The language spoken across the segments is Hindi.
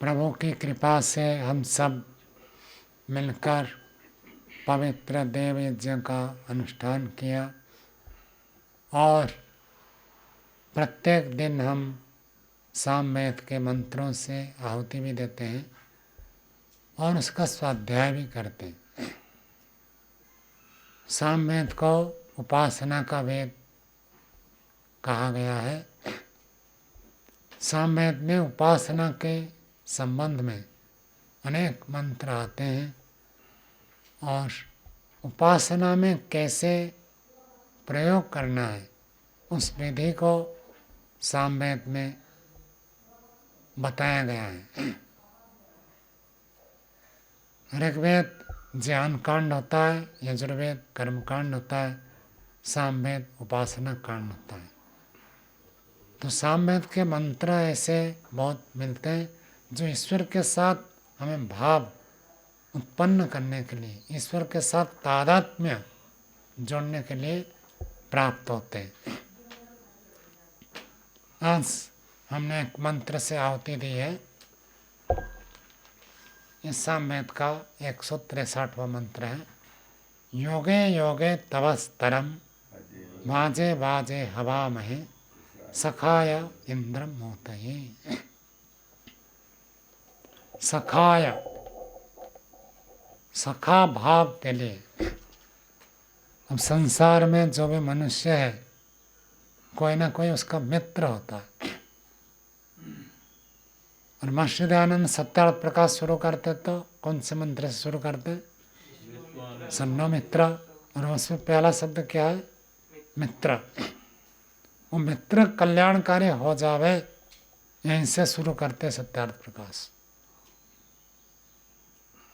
प्रभु की कृपा से हम सब मिलकर पवित्र देव यज्ञ का अनुष्ठान किया और प्रत्येक दिन हम सामवेद के मंत्रों से आहुति भी देते हैं और उसका स्वाध्याय भी करते हैं। सामवेद को उपासना का वेद कहा गया है। सामवेद में उपासना के संबंध में अनेक मंत्र आते हैं और उपासना में कैसे प्रयोग करना है उस विधि को सामवेद में बताया गया है। ऋग्वेद ज्ञान कांड होता है, यजुर्वेद कर्म कांड होता है, सामवेद उपासना कांड होता है। तो सामवेद के मंत्र ऐसे बहुत मिलते हैं जो ईश्वर के साथ हमें भाव उत्पन्न करने के लिए, ईश्वर के साथ तादात्म्य जोड़ने के लिए प्राप्त होते हैं। आज हमने एक मंत्र से आहुति दी है। इस सामवेद का 163वां मंत्र है। योगे योगे तवस्तरम वाजे वाजे हवामहे सखाय इंद्रम मोतये। सखाय, सखा भाव के लिए। अब संसार में जो भी मनुष्य है कोई ना कोई उसका मित्र होता है। और महर्षि दयानंद सत्यार्थ प्रकाश शुरू करते तो कौन से मंत्र से शुरू करते? सन्नो मित्र। और उसमें पहला शब्द क्या है? मित्र। वो मित्र कल्याणकारी हो जावे, यहीं से शुरू करते सत्यार्थ प्रकाश।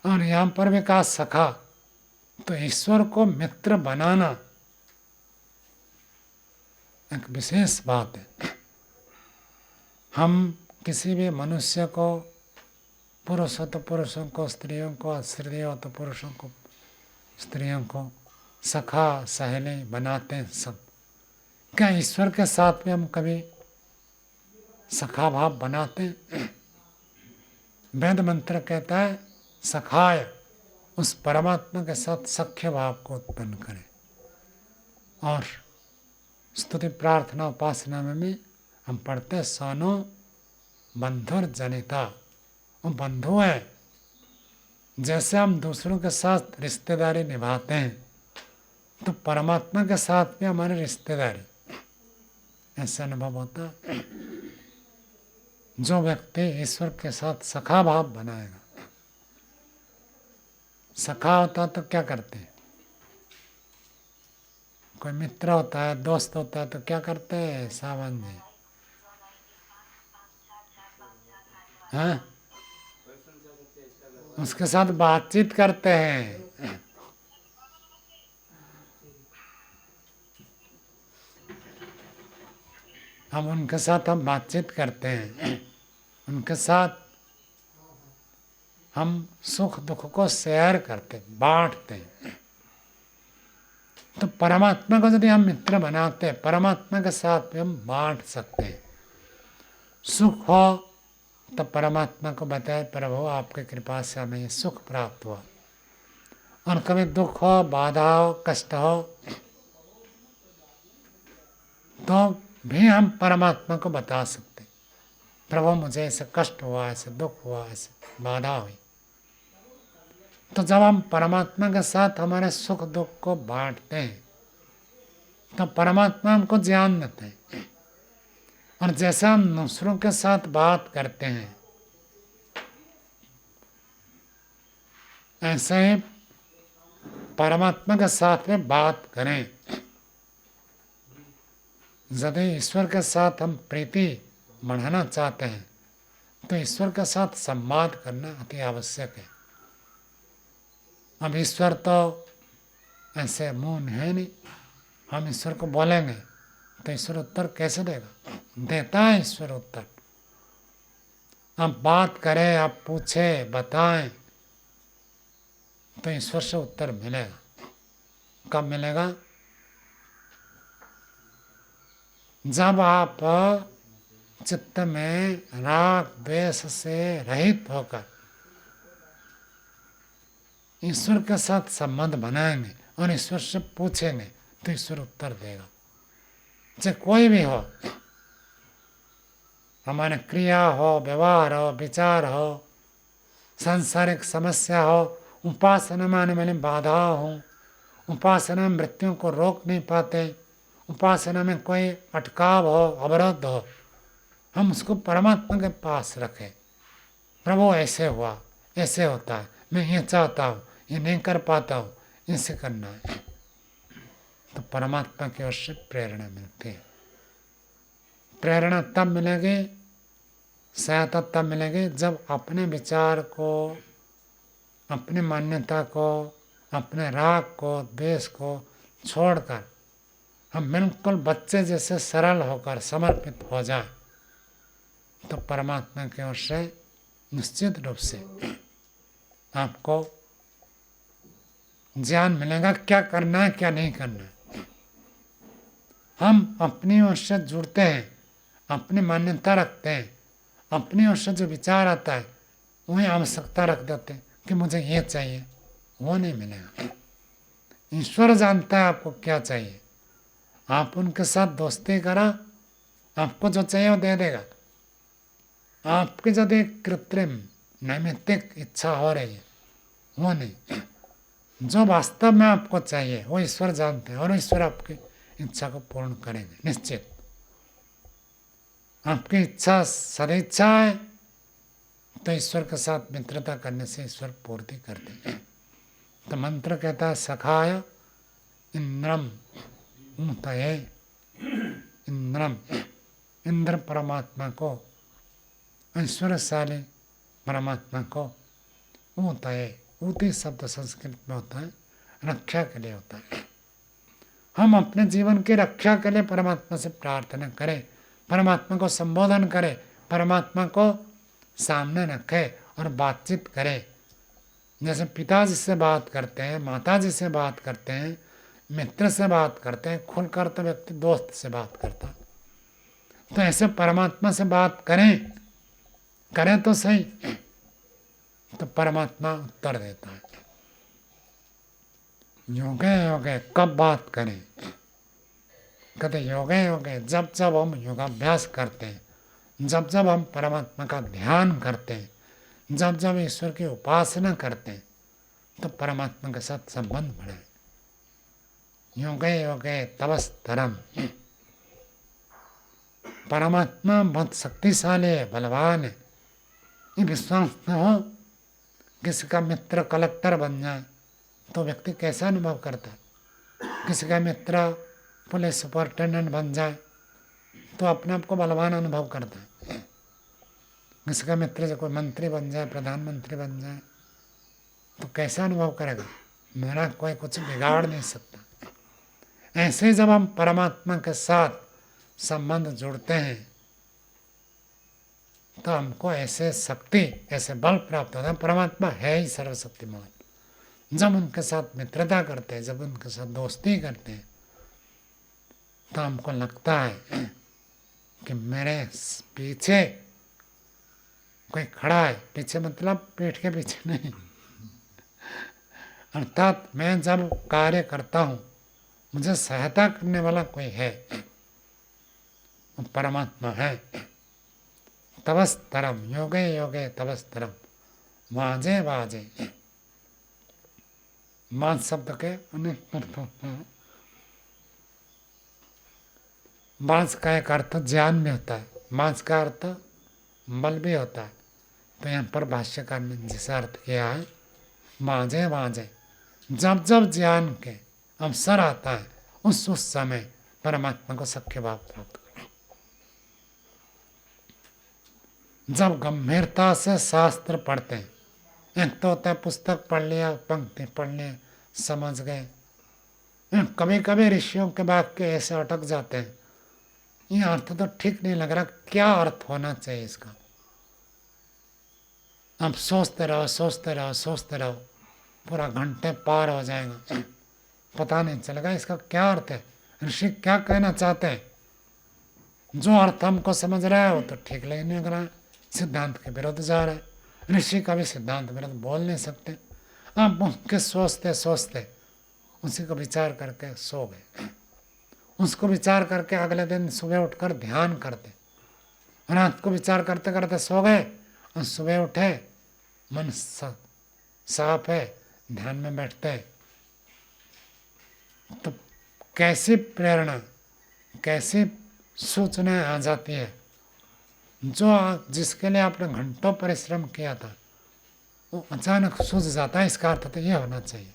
और यहाँ पर भी कहा सखा, तो ईश्वर को मित्र बनाना एक विशेष बात है। हम किसी भी मनुष्य को, पुरुष हो तो पुरुषों को, स्त्रियों को, स्त्री हो तो पुरुषों को, स्त्रियों को सखा सहेली बनाते हैं सब। क्या ईश्वर के साथ में हम कभी सखा भाव बनाते हैं? वेद मंत्र कहता है सखाय, उस परमात्मा के साथ सख्य भाव को उत्पन्न करें। और स्तुति प्रार्थना उपासना में भी हम पढ़ते सानो बंधुर जनिता। वो बंधु है। जैसे हम दूसरों के साथ रिश्तेदारी निभाते हैं तो परमात्मा के साथ भी हमारी रिश्तेदारी, ऐसा अनुभव होता है। जो व्यक्ति ईश्वर के साथ सखा भाव बनाएगा, सखा होता तो क्या करते हैं? कोई मित्र होता है, दोस्त होता है तो क्या करते हैं सावन जी? हाँ, उसके साथ बातचीत करते हैं। हम उनके साथ हम बातचीत करते हैं, उनके साथ हम सुख दुख को शेयर करते, बांटते हैं। तो परमात्मा को यदि हम मित्र बनाते हैं, परमात्मा के साथ भी हम बांट सकते हैं। सुख हो तो परमात्मा को बताए, प्रभु आपकी कृपा से हमें ये सुख प्राप्त हुआ। और कभी दुख हो, बाधा हो, कष्ट हो तो भी हम परमात्मा को बता सकते, प्रभु मुझे ऐसे कष्ट हुआ, ऐसे दुख हुआ, ऐसे बाधा हुई। तो जब हम परमात्मा के साथ हमारे सुख दुख को बांटते हैं तो परमात्मा हमको ज्ञान देते हैं। और जैसा हम दूसरों के साथ बात करते हैं ऐसे ही परमात्मा के साथ में बात करें। यदि ईश्वर के साथ हम प्रीति बढ़ाना चाहते हैं तो ईश्वर के साथ संवाद करना अति आवश्यक है। अब ईश्वर तो ऐसे मुंह है नहीं, हम ईश्वर को बोलेंगे तो ईश्वर उत्तर कैसे देगा? देता है ईश्वर उत्तर। आप बात करें, आप पूछें, बताएं तो ईश्वर से उत्तर मिलेगा। कब मिलेगा? जब आप चित्त में राग द्वेष से रहित होकर ईश्वर के साथ संबंध बनाएंगे और ईश्वर से पूछेंगे तो ईश्वर उत्तर देगा। चाहे कोई भी हो, हमारे क्रिया हो, व्यवहार हो, विचार हो, सांसारिक समस्या हो, उपासना में आने वाली बाधा हो, उपासना में मृत्यु को रोक नहीं पाते, उपासना में कोई अटकाव हो, अवरोध हो, हम उसको परमात्मा के पास रखें। प्रभु ऐसे हुआ, ऐसे होता है, मैं ये चाहता हूँ, ये नहीं कर पाता हूँ, इसे करना है। तो परमात्मा की ओर से प्रेरणा मिलती है। प्रेरणा तब मिलेगी, सहायता तब मिलेगी जब अपने विचार को, अपनी मान्यता को, अपने राग को, द्वेष को छोड़कर हम बिल्कुल बच्चे जैसे सरल होकर समर्पित हो जाए, तो परमात्मा की ओर से निश्चित रूप से आपको ज्ञान मिलेगा क्या करना है, क्या नहीं करना है। हम अपनी ओर से जुड़ते हैं, अपनी मान्यता रखते हैं, अपनी ओर से जो विचार आता है वही आवश्यकता रख देते हैं कि मुझे ये चाहिए, वो नहीं मिलेगा। ईश्वर जानता है आपको क्या चाहिए। आप उनके साथ दोस्ती करा, आपको जो चाहिए वो दे देगा। आपकी यदि कृत्रिम नैमित्तिक इच्छा हो रही है, वो नहीं, जो वास्तव में आपको चाहिए वो ईश्वर जानते हैं और ईश्वर आपकी इच्छा को पूर्ण करेंगे निश्चित। आपकी इच्छा सदिच्छा है तो ईश्वर के साथ मित्रता करने से ईश्वर पूर्ति करते हैं। तो मंत्र कहता है सखाय इंद्रम ऊतये, इंद्रम, इंद्र परमात्मा को, ऐश्वर्यशाली परमात्मा को ऊतये, ऊती शब्द संस्कृत में होता है रक्षा के लिए होता है। हम अपने जीवन की रक्षा के लिए परमात्मा से प्रार्थना करें, परमात्मा को संबोधन करें, परमात्मा को सामने रखें और बातचीत करें। जैसे पिताजी से बात करते हैं, माताजी से बात करते हैं, मित्र से बात करते हैं, खुलकर तो व्यक्ति दोस्त से बात करता है। तो ऐसे परमात्मा से बात करें तो सही, तो परमात्मा उत्तर देता है। योगे योगे कब बात करें, कहते योगे योगे जब जब हम योगाभ्यास करते हैं, जब जब हम परमात्मा का ध्यान करते हैं, जब जब ईश्वर की उपासना करते हैं, तो परमात्मा के साथ संबंध बढ़े। योगे योगे तपस्तरम, परमात्मा बहुत शक्तिशाली है, बलवान है। ये विश्वास न हो, किसी का मित्र कलेक्टर बन जाए तो व्यक्ति कैसा अनुभव करता है, किसी का मित्र पुलिस सुपरिटेंडेंट बन जाए तो अपने आप को बलवान अनुभव करता है, किसी का मित्र जो कोई मंत्री बन जाए, प्रधानमंत्री बन जाए तो कैसा अनुभव करेगा, मेरा कोई कुछ बिगाड़ नहीं सकता। ऐसे जब हम परमात्मा के साथ संबंध जुड़ते हैं तो हमको ऐसे शक्ति, ऐसे बल प्राप्त होता है। परमात्मा है ही सर्वशक्तिमान। जब उनके साथ मित्रता करते हैं, जब उनके साथ दोस्ती करते हैं, तो हमको लगता है कि मेरे पीछे कोई खड़ा है। पीछे मतलब पेट के पीछे नहीं, अर्थात मैं जब कार्य करता हूँ मुझे सहायता करने वाला कोई है, वो परमात्मा है। तपस्तरम, योगे योगे तपस्तरम, वाजे वाजे, वाज शब्द के अनेक अर्थ होते हैं। वाज का एक अर्थ ज्ञान भी होता है, वाज का अर्थ बल भी होता है। तो यहाँ पर भाष्यकार ने जिसा अर्थ किया है वाजे वाजे, जब जब ज्ञान के अवसर आता है उस समय परमात्मा को सख्य भाव प्राप्त करो। जब गंभीरता से शास्त्र पढ़ते हैं, एक तो होता है पुस्तक पढ़ लिया, पंक्ति पढ़ लिया, समझ गए, कभी कभी ऋषियों के वाक्य ऐसे अटक जाते हैं, ये अर्थ तो ठीक नहीं लग रहा, क्या अर्थ होना चाहिए इसका। अब सोचते रहो सोचते रहो सोचते रहो, पूरा घंटे पार हो जाएगा, पता नहीं चलेगा इसका क्या अर्थ है, ऋषि क्या कहना चाहते हैं। जो अर्थ हमको समझ रहा है वो तो ठीक नहीं लग रहा है, सिद्धांत के विरुद्ध जा रहा है। ऋषि कभी सिद्धांत विरुद्ध बोल नहीं सकते। आप उसके सोचते सोचते उसी को विचार करके सो गए, उसको विचार करके अगले दिन सुबह उठकर ध्यान करते, रात को विचार करते करते सो गए और सुबह उठे, मन साफ है, ध्यान में बैठते, तो कैसी प्रेरणा, कैसी सूचना आ जाती है। जो जिसके लिए आपने घंटों परिश्रम किया था वो अचानक सूझ जाता है। इसका अर्थ तो ये होना चाहिए,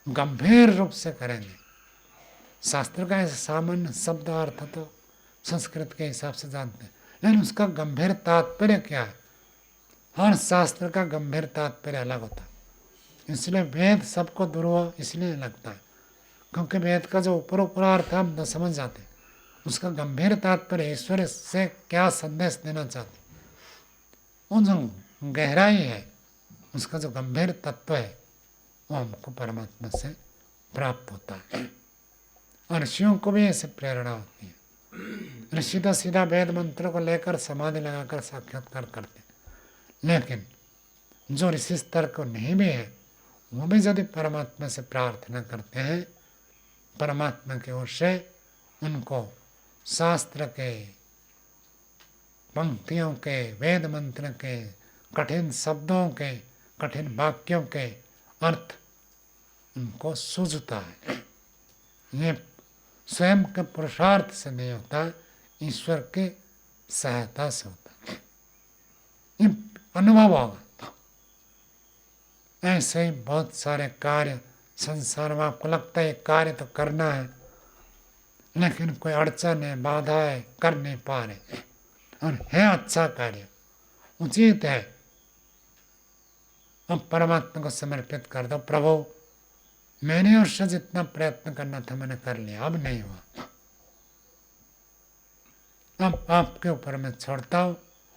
गंभीर रूप से करेंगे। शास्त्र का ऐसा सामान्य शब्द अर्थ तो संस्कृत के हिसाब से जानते हैं, लेकिन उसका गंभीर तात्पर्य क्या है? हर शास्त्र का गंभीर तात्पर्य अलग होता है। इसलिए वेद सबको दुर्लभ इसलिए लगता है क्योंकि वेद का जो ऊपर अर्थ हम न समझ जाते, उसका गंभीर तात्पर्य ईश्वर से क्या संदेश देना चाहते, वो जो गहराई है, उसका जो गंभीर तत्व है वो हमको परमात्मा से प्राप्त होता है। और ऋषियों को भी ऐसे प्रेरणा होती है। ऋषि तो सीधा वेद मंत्रों को लेकर समाधि लगाकर साक्षात्कार करते, लेकिन जो ऋषि स्तर को नहीं भी है वो भी यदि परमात्मा से प्रार्थना करते हैं, परमात्मा की ओर से उनको शास्त्र के पंक्तियों के, वेद मंत्र के, कठिन शब्दों के, कठिन वाक्यों के अर्थ उनको सूझता है। ये स्वयं के पुरुषार्थ से नहीं होता, ईश्वर की सहायता से होता है। ये अनुभव होगा। ऐसे ही बहुत सारे कार्य संसार में आपको लगता है कार्य तो करना है, लेकिन कोई अड़चन है, बाधा है, कर नहीं पा रहे, और है अच्छा कार्य, उचित है, अब परमात्मा को समर्पित कर दो। प्रभु मैंने ओर से जितना प्रयत्न करना था मैंने कर लिया, अब नहीं हुआ, अब आपके ऊपर मैं छोड़ता हूँ।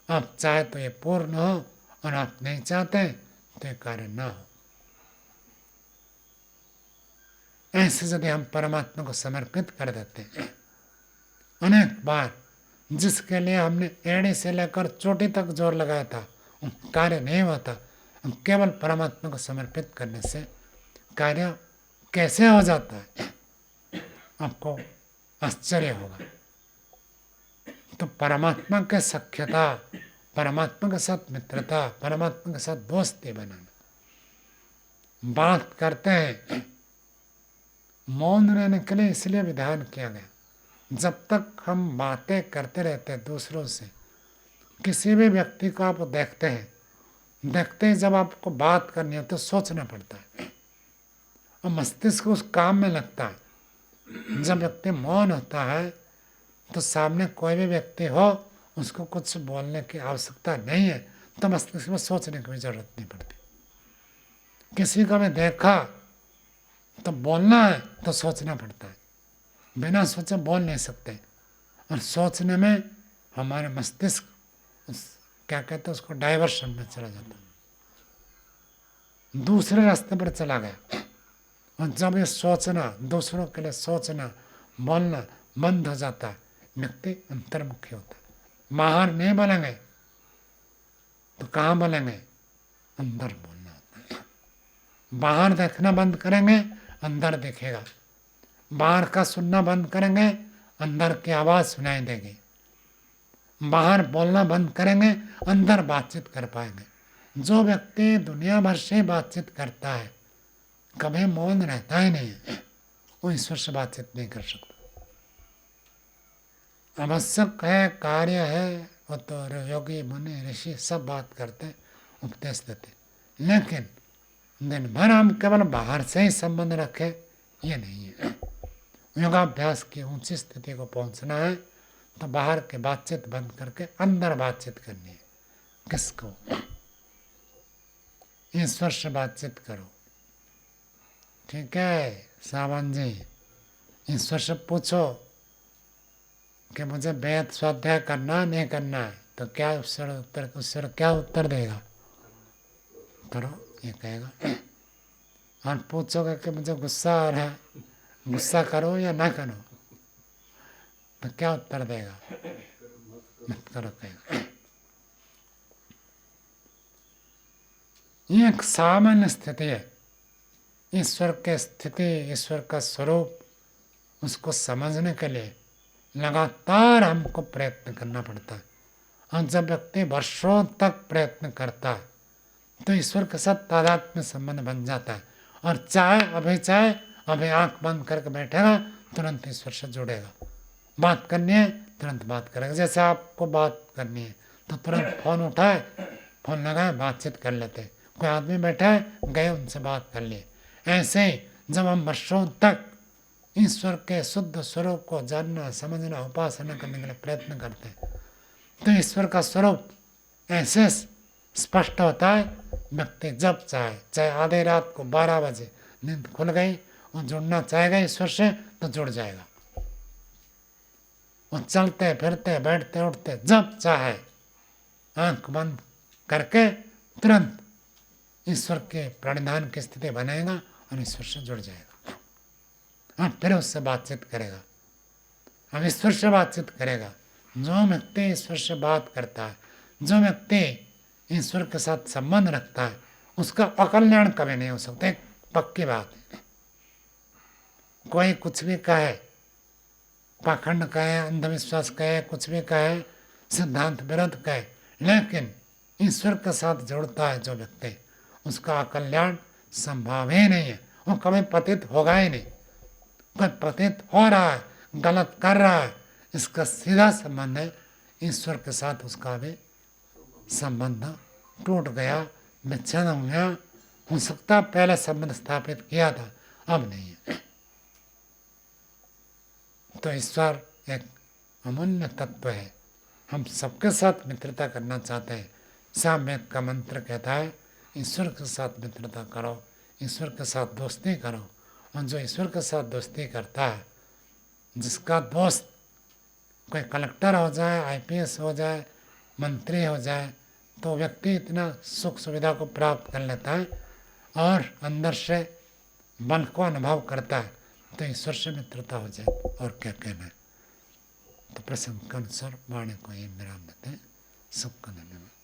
आप चाहे तो ये पूर्ण हो और आप नहीं चाहते तो ये कार्य ना हो। ऐसे यदि हम परमात्मा को समर्पित कर देते हैं, अनेक बार जिसके लिए हमने एड़ी से लेकर चोटी तक जोर लगाया था कार्य नहीं हुआ था, केवल परमात्मा को समर्पित करने से कार्य कैसे हो जाता है आपको आश्चर्य होगा। तो परमात्मा के सख्यता, परमात्मा के साथ मित्रता, परमात्मा के साथ दोस्ती बनाना, बात करते हैं, मौन रहने के लिए इसलिए विधान किया गया। जब तक हम बातें करते रहते हैं दूसरों से, किसी भी व्यक्ति को आप देखते हैं, देखते ही जब आपको बात करनी है तो सोचना पड़ता है और मस्तिष्क उस काम में लगता है। जब व्यक्ति मौन होता है तो सामने कोई भी व्यक्ति हो उसको कुछ बोलने की आवश्यकता नहीं है, तो मस्तिष्क में सोचने की भी जरूरत नहीं पड़ती। किसी को भी देखा तो बोलना है तो सोचना पड़ता है, बिना सोचे बोल नहीं सकते। और सोचने में हमारे मस्तिष्क क्या कहते हैं उसको डाइवर्शन में चला जाता, दूसरे रास्ते पर चला गया। और जब ये सोचना, दूसरों के लिए सोचना, बोलना बंद हो जाता है, व्यक्ति अंतर्मुखी होता है। बाहर नहीं बोलेंगे तो कहाँ बोलेंगे? अंदर बोलना होता है। बाहर देखना बंद करेंगे, अंदर दिखेगा। बाहर का सुनना बंद करेंगे, अंदर की आवाज़ सुनाई देगी। बाहर बोलना बंद करेंगे, अंदर बातचीत कर पाएंगे। जो व्यक्ति दुनिया भर से बातचीत करता है, कभी मौन रहता ही नहीं है, वो ईश्वर से बातचीत नहीं कर सकता। आवश्यक है, कार्य है, वो तो योगी मुनि ऋषि सब बात करते, उपदेश देते, लेकिन दिन भर हम केवल बाहर से ही संबंध रखें ये नहीं है। योगाभ्यास की ऊंची स्थिति को पहुंचना है तो बाहर के बातचीत बंद करके अंदर बातचीत करनी है। किसको? ईश्वर से बातचीत करो। ठीक है सावन जी, ईश्वर से पूछो कि मुझे वेद स्वाध्याय करना नहीं करना है, तो क्या ईश्वर क्या उत्तर देगा? करो, ये कहेगा। और पूछोगे कि मुझे गुस्सा आ रहा है, गुस्सा करो या ना करो, तो क्या उत्तर देगा? मत करो कहेगा। ये एक सामान्य स्थिति है। ईश्वर के स्थिति, ईश्वर का स्वरूप, उसको समझने के लिए लगातार हमको प्रयत्न करना पड़ता है। और जब व्यक्ति वर्षों तक प्रयत्न करता है तो ईश्वर के साथ तादात्म्य संबंध बन जाता है। और चाहे अभी आंख बंद करके बैठेगा, तुरंत ईश्वर से जुड़ेगा। बात करनी है, तुरंत बात करेगा। जैसे आपको बात करनी है तो तुरंत फोन उठाए, फोन लगाए, बातचीत कर लेते। कोई आदमी बैठा है, गए उनसे बात कर लिए। ऐसे ही जब हम वर्षों तक ईश्वर के शुद्ध स्वरूप को जानना, समझना, उपासना करने के लिए प्रयत्न करते हैं तो ईश्वर का स्वरूप ऐसे स्पष्ट होता है, व्यक्ति जब चाहे आधी रात को 12 बजे नींद खुल गई और जुड़ना चाहेगा ईश्वर से तो जुड़ जाएगा। वो चलते फिरते बैठते उठते जब चाहे आंख बंद करके तुरंत ईश्वर के प्रणिधान की स्थिति बनाएगा और ईश्वर से जुड़ जाएगा। और फिर उससे बातचीत करेगा। अब ईश्वर से बातचीत करेगा। जो व्यक्ति ईश्वर से बात करता है, जो व्यक्ति ईश्वर के साथ संबंध रखता है, उसका अकल्याण कभी नहीं हो सकता। एक पक्की बात है। कोई कुछ भी कहे, पाखंड कहे, अंधविश्वास कहे, कुछ भी कहे, सिद्धांत विरोध कहे, लेकिन ईश्वर के साथ जुड़ता है जो व्यक्ति, उसका कल्याण संभव ही नहीं है। वो कभी पतित होगा ही नहीं। कोई पतित हो रहा है, गलत कर रहा है, इसका सीधा संबंध है ईश्वर के साथ। उसका भी संबंध टूट गया, विच्छेद हो गया। हो सकता पहले संबंध स्थापित किया था, अब नहीं है। तो ईश्वर एक अमूल्य तत्व है। हम सबके साथ मित्रता करना चाहते हैं। सामवेद का मंत्र कहता है ईश्वर के साथ मित्रता करो, ईश्वर के साथ दोस्ती करो। और जो ईश्वर के साथ दोस्ती करता है, जिसका दोस्त कोई कलेक्टर हो जाए, IPS हो जाए, मंत्री हो जाए, तो व्यक्ति इतना सुख सुविधा को प्राप्त कर लेता है और अंदर से बल को अनुभव करता है, तो ईश्वर से मित्रता हो जाए। और क्या कहना है। तो प्रसंग के अनुसार वाणी को ये विराम देते हैं। सबका धन्यवाद।